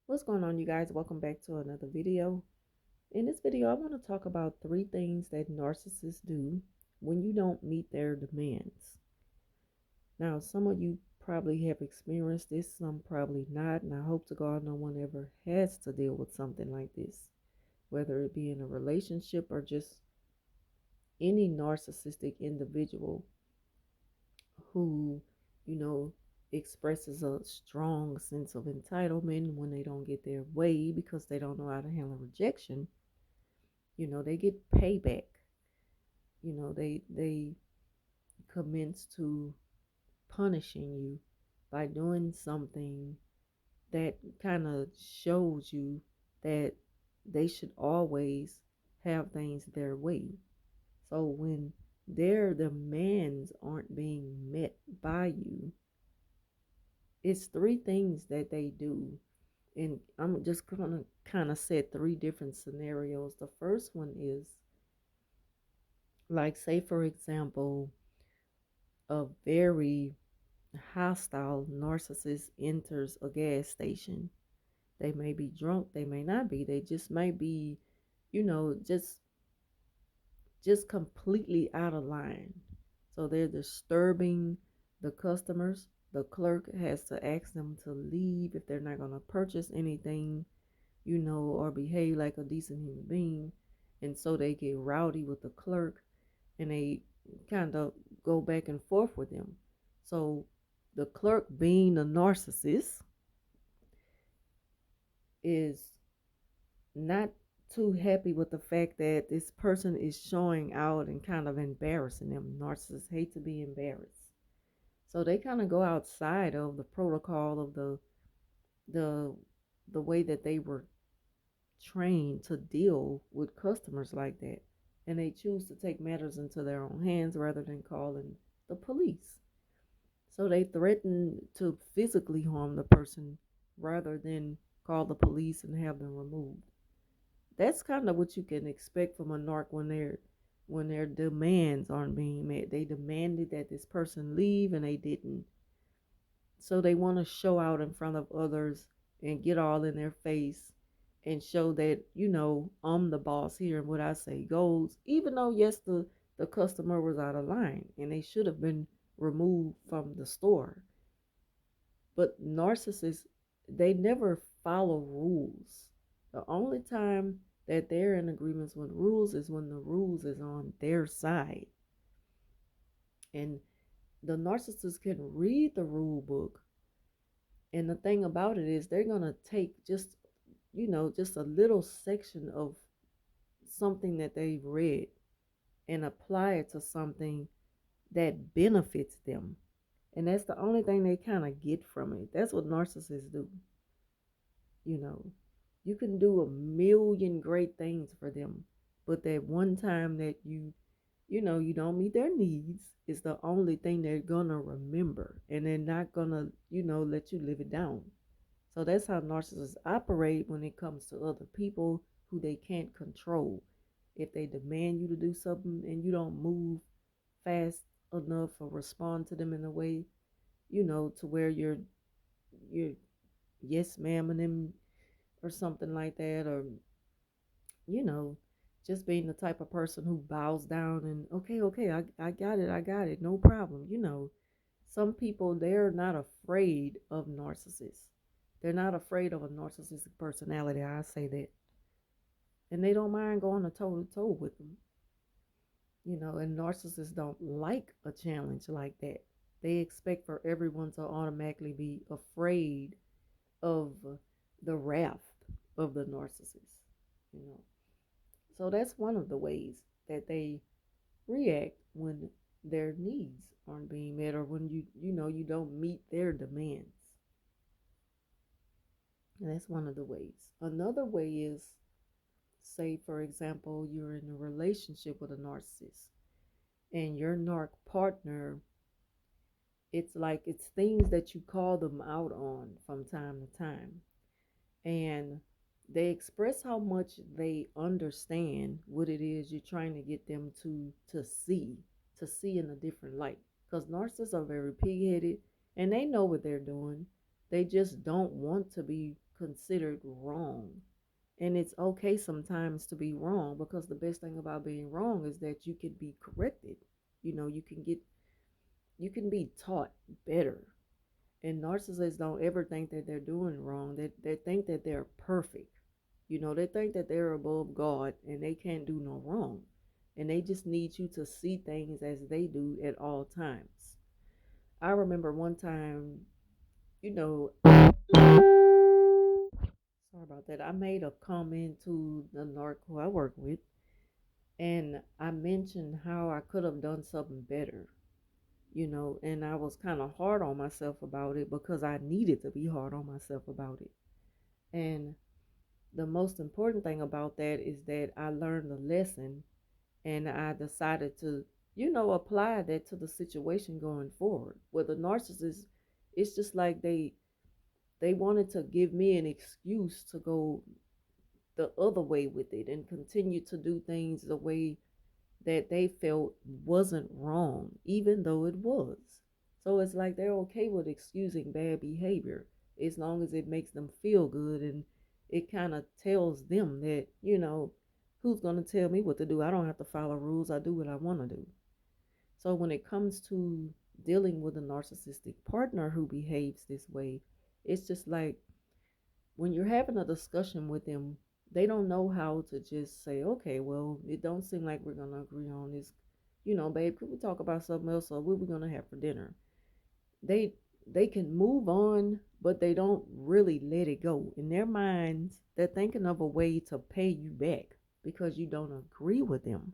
What's going on, you guys? Welcome back to another video. In this video, I want to talk about 3 things that narcissists do when you don't meet their demands. Now, some of you probably have experienced this, some probably not, and I hope to God no one ever has to deal with something like this, whether it be in a relationship or just any narcissistic individual who, you know, expresses a strong sense of entitlement when they don't get their way because they don't know how to handle rejection. They get payback. They commence to punishing you by doing something that kind of shows you that they should always have things their way. So when their demands aren't being met by you, it's 3 things that they do. And I'm just going to kind of set 3 different scenarios. The first one is, like, say, for example, a very hostile narcissist enters a gas station. They may be drunk, they may not be. They just might be, you know, just just completely out of line. So they're disturbing the customers. The clerk has to ask them to leave if they're not going to purchase anything, or behave like a decent human being. And so they get rowdy with the clerk and they kind of go back and forth with them. So the clerk, being a narcissist, is not too happy with the fact that this person is showing out and kind of embarrassing them. Narcissists hate to be embarrassed. So they kind of go outside of the protocol of the the way that they were trained to deal with customers like that. And they choose to take matters into their own hands rather than calling the police. So they threaten to physically harm the person rather than call the police and have them removed. That's kind of what you can expect from a narc when their demands aren't being met. They demanded that this person leave and they didn't. So they want to show out in front of others and get all in their face and show that, I'm the boss here and what I say goes, even though, yes, the customer was out of line and they should have been removed from the store. But narcissists, they never follow rules. The only time that they're in agreements with rules is when the rules is on their side. And the narcissists can read the rule book. And the thing about it is they're going to take just a little section of something that they've read and apply it to something that benefits them. And that's the only thing they kind of get from it. That's what narcissists do. You know, you can do a million great things for them, but that one time that you don't meet their needs is the only thing they're gonna remember, and they're not gonna, let you live it down. So that's how narcissists operate when it comes to other people who they can't control. If they demand you to do something and you don't move fast enough or respond to them in a way, to where you're yes ma'am and them or something like that, or you know, just being the type of person who bows down and okay, I got it, no problem. Some people, they're not afraid of narcissists. They're not afraid of a narcissistic personality. I say that, and they don't mind going a toe to toe with them. And narcissists don't like a challenge like that. They expect for everyone to automatically be afraid of the wrath of the narcissist. You know, so that's one of the ways that they react when their needs aren't being met or when you don't meet their demands. And that's one of the ways. Another way is, say, for example, you're in a relationship with a narcissist and your narc partner, it's like it's things that you call them out on from time to time. And they express how much they understand what it is you're trying to get them to see in a different light. Because narcissists are very pig-headed and they know what they're doing. They just don't want to be considered wrong. And it's okay sometimes to be wrong, because the best thing about being wrong is that you can be corrected. You can be taught better. And narcissists don't ever think that they're doing wrong. They think that they're perfect. They think that they're above God and they can't do no wrong. And they just need you to see things as they do at all times. I remember one time, you know, sorry about that. I made a comment to the narc who I work with, and I mentioned how I could have done something better, and I was kind of hard on myself about it because I needed to be hard on myself about it. And the most important thing about that is that I learned the lesson, and I decided to, apply that to the situation going forward. With the narcissist, it's just like they wanted to give me an excuse to go the other way with it and continue to do things the way that they felt wasn't wrong, even though it was. So it's like they're okay with excusing bad behavior as long as it makes them feel good, and it kind of tells them that, who's going to tell me what to do? I don't have to follow rules. I do what I want to do. So when it comes to dealing with a narcissistic partner who behaves this way, it's just like when you're having a discussion with them, they don't know how to just say, okay, well, it don't seem like we're gonna agree on this. Babe, could we talk about something else, or what we're gonna have for dinner? They they can move on, but they don't really let it go. In their minds, they're thinking of a way to pay you back because you don't agree with them.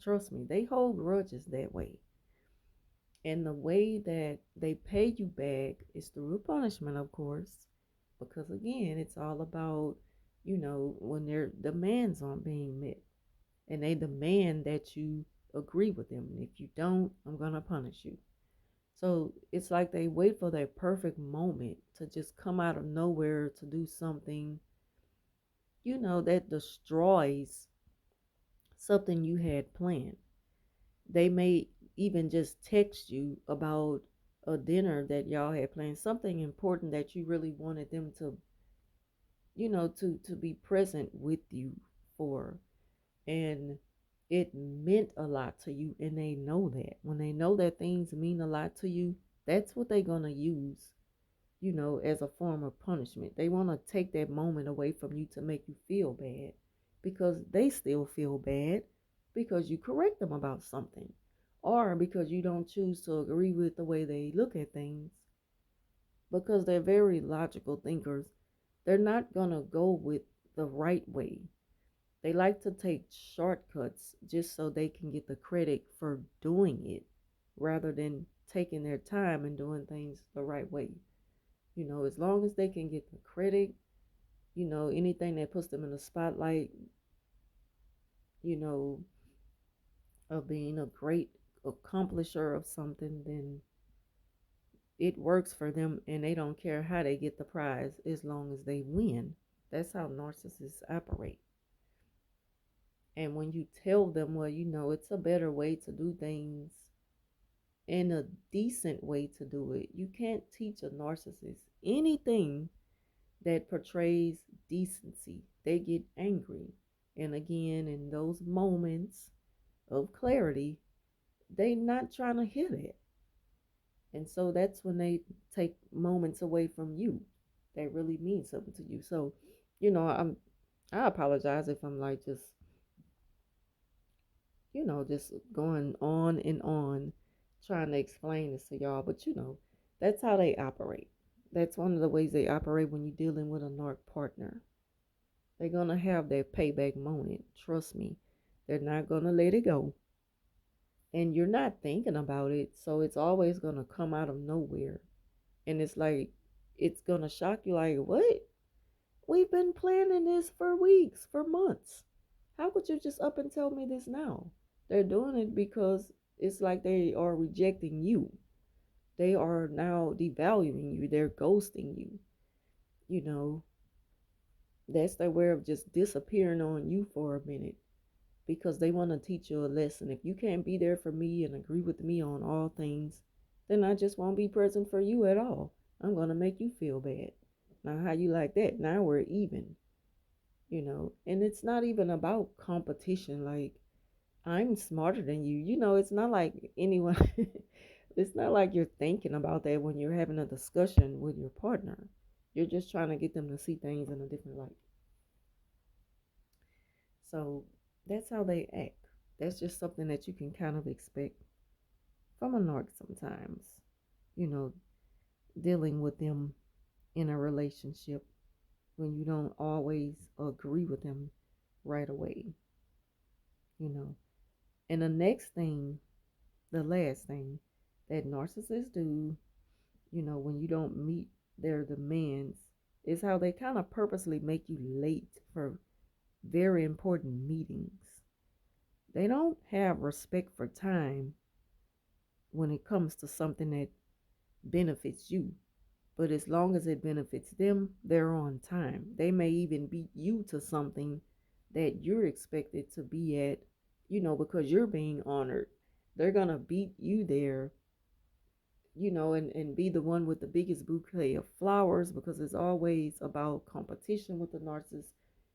Trust me, they hold grudges that way. And the way that they pay you back is through a punishment, of course, because again, it's all about, when their demands aren't being met. And they demand that you agree with them. And if you don't, I'm going to punish you. So it's like they wait for that perfect moment to just come out of nowhere to do something, that destroys something you had planned. They may even just text you about a dinner that y'all had planned, something important that you really wanted them to, to be present with you for. And it meant a lot to you, and they know that. When they know that things mean a lot to you, that's what they're going to use, as a form of punishment. They want to take that moment away from you to make you feel bad, because they still feel bad because you correct them about something, or because you don't choose to agree with the way they look at things, because they're very logical thinkers. They're not going to go with the right way. They like to take shortcuts just so they can get the credit for doing it, rather than taking their time and doing things the right way. As long as they can get the credit, anything that puts them in the spotlight, you know, of being a great accomplisher of something, then it works for them, and they don't care how they get the prize as long as they win. That's how narcissists operate. And when you tell them, well, it's a better way to do things and a decent way to do it, you can't teach a narcissist anything that portrays decency. They get angry. And again, in those moments of clarity, they not trying to hear that. And so that's when they take moments away from you that really mean something to you. So, I apologize if I'm like just going on and on trying to explain this to y'all, but that's how they operate. That's one of the ways they operate when you're dealing with a narc partner. They're going to have their payback moment. Trust me. They're not going to let it go. And you're not thinking about it, so it's always going to come out of nowhere. And it's like, it's going to shock you like, what? We've been planning this for weeks, for months. How could you just up and tell me this now? They're doing it because it's like they are rejecting you. They are now devaluing you. They're ghosting you. You know, that's their way of just disappearing on you for a minute, because they want to teach you a lesson. If you can't be there for me and agree with me on all things, then I just won't be present for you at all. I'm going to make you feel bad. Now, how you like that? Now we're even, you know. And it's not even about competition. Like, I'm smarter than you. You know, it's not like anyone, it's not like you're thinking about that when you're having a discussion with your partner. You're just trying to get them to see things in a different light. So that's how they act. That's just something that you can kind of expect from a narc sometimes, you know, dealing with them in a relationship when you don't always agree with them right away, you know. And the next thing, the last thing that narcissists do, you know, when you don't meet their demands, is how they kind of purposely make you late for very important meetings. They don't have respect for time when it comes to something that benefits you. But as long as it benefits them, they're on time. They may even beat you to something that you're expected to be at, you know, because you're being honored. They're going to beat you there, you know, and be the one with the biggest bouquet of flowers because it's always about competition with the narcissist.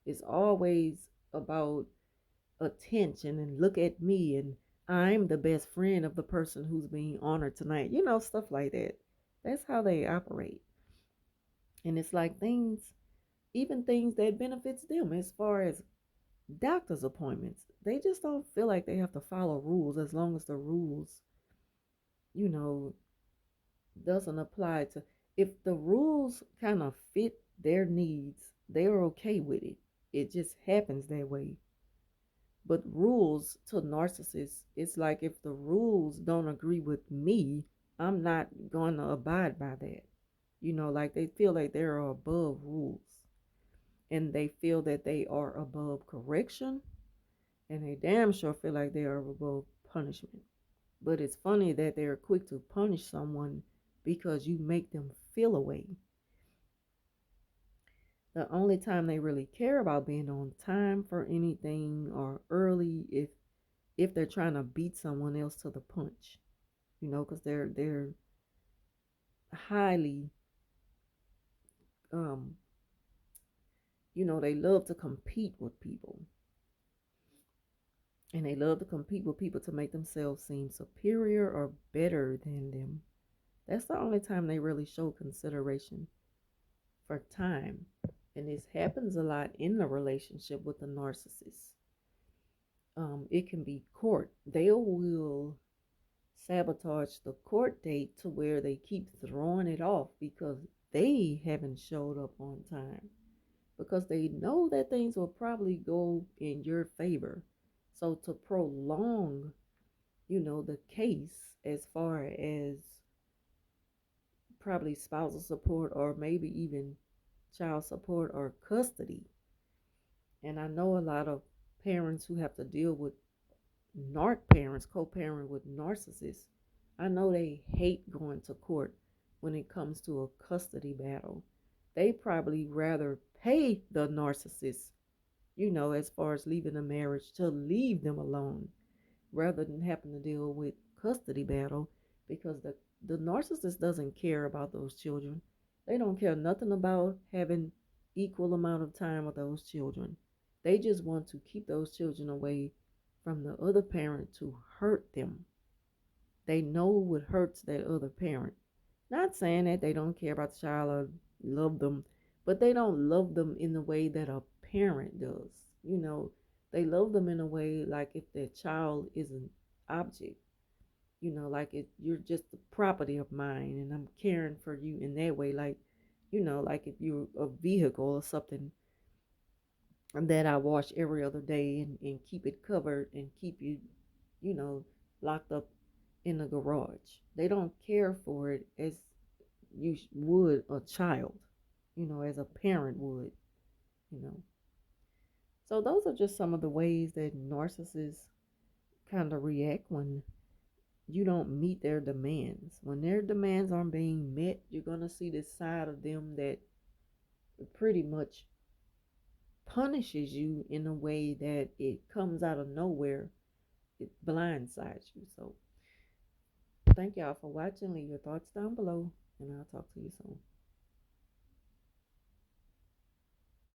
It's always about attention and look at me and I'm the best friend of the person who's being honored tonight. You know, stuff like that. That's how they operate. And it's like things, even things that benefits them as far as doctor's appointments. They just don't feel like they have to follow rules as long as the rules, you know, doesn't apply to if the rules kind of fit their needs, they're okay with it. It just happens that way. But rules to narcissists, it's like if the rules don't agree with me, I'm not going to abide by that. You know, like they feel like they're above rules and they feel that they are above correction and they damn sure feel like they are above punishment. But it's funny that they're quick to punish someone because you make them feel away. The only time they really care about being on time for anything or early if they're trying to beat someone else to the punch, you know, because they're highly um you know, they love to compete with people and they love to compete with people to make themselves seem superior or better than them. That's the only time they really show consideration for time. And this happens a lot in the relationship with the narcissist. It can be court. They will sabotage the court date to where they keep throwing it off because they haven't showed up on time. Because they know that things will probably go in your favor. So to prolong, you know, the case as far as probably spousal support or maybe even child support or custody. And I know a lot of parents who have to deal with narc parents, co-parent with narcissists. I know they hate going to court when it comes to a custody battle. They probably rather pay the narcissist, you know, as far as leaving a marriage to leave them alone rather than having to deal with custody battle because the narcissist doesn't care about those children. They don't care nothing about having equal amount of time with those children. They just want to keep those children away from the other parent to hurt them. They know what hurts that other parent. Not saying that they don't care about the child or love them, but they don't love them in the way that a parent does. You know, they love them in a way like if their child is an object. You know, like you're just the property of mine, and I'm caring for you in that way. Like, you know, like if you're a vehicle or something that I wash every other day and keep it covered and keep you, you know, locked up in the garage. They don't care for it as you would a child, you know, as a parent would, you know. So those are just some of the ways that narcissists kind of react when you don't meet their demands. When their demands aren't being met, you're going to see this side of them that pretty much punishes you in a way that it comes out of nowhere. It blindsides you. So thank y'all for watching. Leave your thoughts down below, and I'll talk to you soon.